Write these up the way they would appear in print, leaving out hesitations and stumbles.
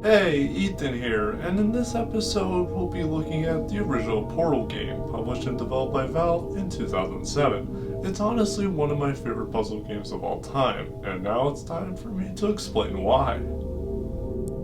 Hey, Ethan here, and in this episode we'll be looking at the original Portal game, published and developed by Valve in 2007. It's honestly one of my favorite puzzle games of all time, and now it's time for me to explain why.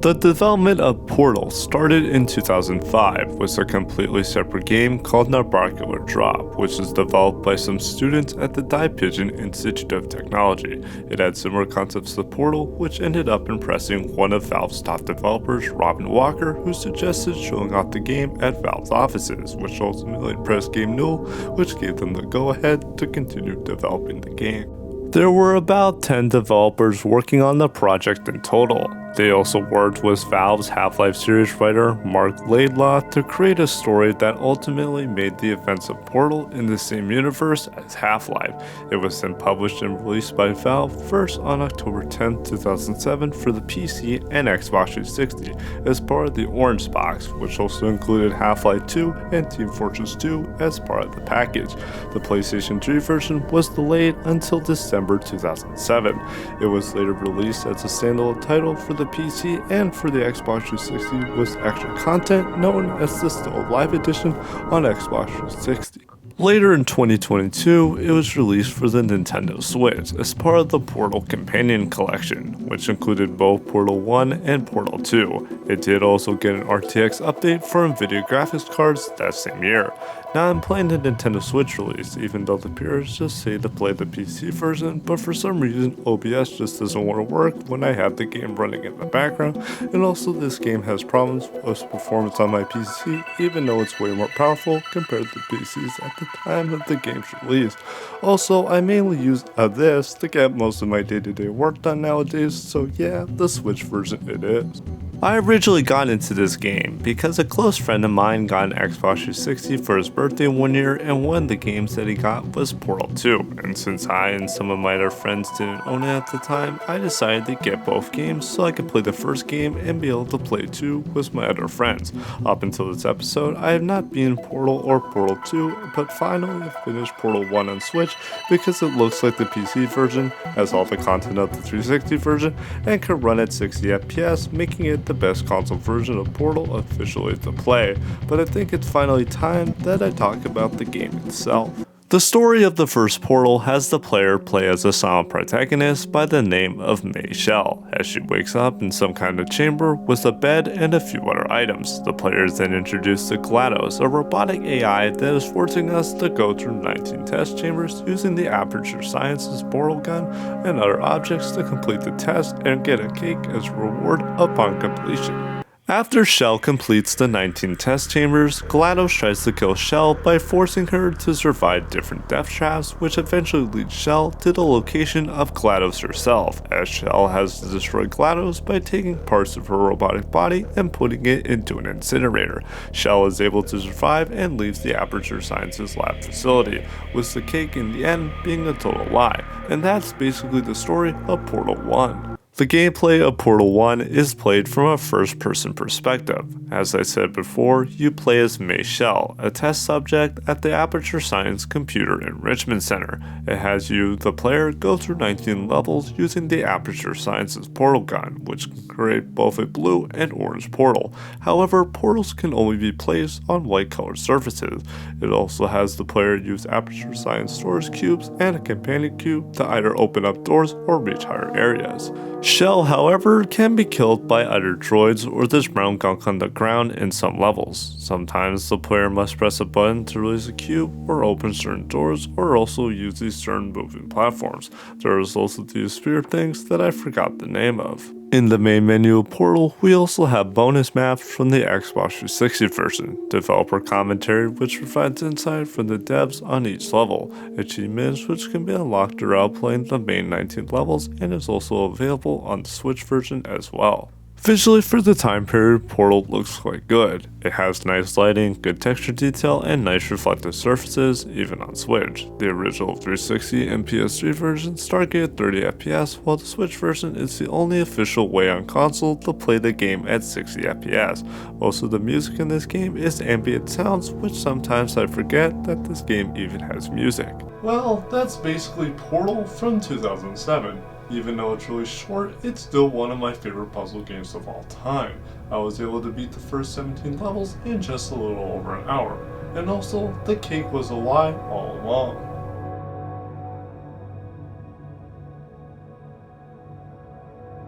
The development of Portal started in 2005 with a completely separate game called Narbacular Drop, which is developed by some students at the Die Pigeon Institute of Technology. It had similar concepts to Portal, which ended up impressing one of Valve's top developers, Robin Walker, who suggested showing off the game at Valve's offices, which ultimately impressed Game Newell, which gave them the go-ahead to continue developing the game. There were about 10 developers working on the project in total. They also worked with Valve's Half-Life series writer Mark Laidlaw to create a story that ultimately made the events of Portal in the same universe as Half-Life. It was then published and released by Valve first on October 10, 2007 for the PC and Xbox 360 as part of the Orange Box, which also included Half-Life 2 and Team Fortress 2 as part of the package. The PlayStation 3 version was delayed until December 2007. It was later released as a standalone title for the PC and for the Xbox 360 with extra content known as the Still Alive Edition on Xbox 360. Later in 2022, it was released for the Nintendo Switch as part of the Portal Companion Collection, which included both Portal 1 and Portal 2. It did also get an RTX update for NVIDIA graphics cards that same year. Now I'm playing the Nintendo Switch release, even though the peers just say to play the PC version, but for some reason OBS just doesn't want to work when I have the game running in the background, and also this game has problems with performance on my PC, even though it's way more powerful compared to PCs at the time of the game's release. Also, I mainly use this to get most of my day-to-day work done nowadays, so yeah, the Switch version it is. I originally got into this game because a close friend of mine got an Xbox 360 for his birthday one year, and one of the games that he got was Portal 2, and since I and some of my other friends didn't own it at the time, I decided to get both games so I could play the first game and be able to play 2 with my other friends. Up until this episode, I have not been Portal or Portal 2, but finally finished Portal 1 on Switch because it looks like the PC version, has all the content of the 360 version, and can run at 60 FPS, making it the best console version of Portal officially to play, but I think it's finally time that I talk about the game itself. The story of the first Portal has the player play as a silent protagonist by the name of May Shell, as she wakes up in some kind of chamber with a bed and a few other items. The player is then introduced to GLaDOS, a robotic AI that is forcing us to go through 19 test chambers using the Aperture Sciences portal gun and other objects to complete the test and get a cake as a reward upon completion. After Shell completes the 19 test chambers, GLaDOS tries to kill Shell by forcing her to survive different death traps, which eventually leads Shell to the location of GLaDOS herself, as Shell has to destroy GLaDOS by taking parts of her robotic body and putting it into an incinerator. Shell is able to survive and leaves the Aperture Sciences lab facility, with the cake in the end being a total lie, and that's basically the story of Portal 1. The gameplay of Portal 1 is played from a first-person perspective. As I said before, you play as May Shell, a test subject at the Aperture Science Computer Enrichment Center. It has you, the player, go through 19 levels using the Aperture Sciences portal gun, which can create both a blue and orange portal. However, portals can only be placed on white-colored surfaces. It also has the player use Aperture Science storage cubes and a companion cube to either open up doors or reach higher areas. Shell, however, can be killed by either droids or this brown gunk on the ground in some levels. Sometimes the player must press a button to release a cube or open certain doors, or also use these certain moving platforms. There is also these spear things that I forgot the name of. In the main menu of Portal, we also have bonus maps from the Xbox 360 version, developer commentary which provides insight from the devs on each level, achievements which can be unlocked throughout playing the main 19 levels, and is also available on the Switch version as well. Visually, for the time period, Portal looks quite good. It has nice lighting, good texture detail, and nice reflective surfaces, even on Switch. The original 360 and PS3 version start at 30 FPS, while the Switch version is the only official way on console to play the game at 60 FPS. Most of the music in this game is ambient sounds, which sometimes I forget that this game even has music. Well, that's basically Portal from 2007. Even though it's really short, it's still one of my favorite puzzle games of all time. I was able to beat the first 17 levels in just a little over an hour. And also, the cake was a lie all along.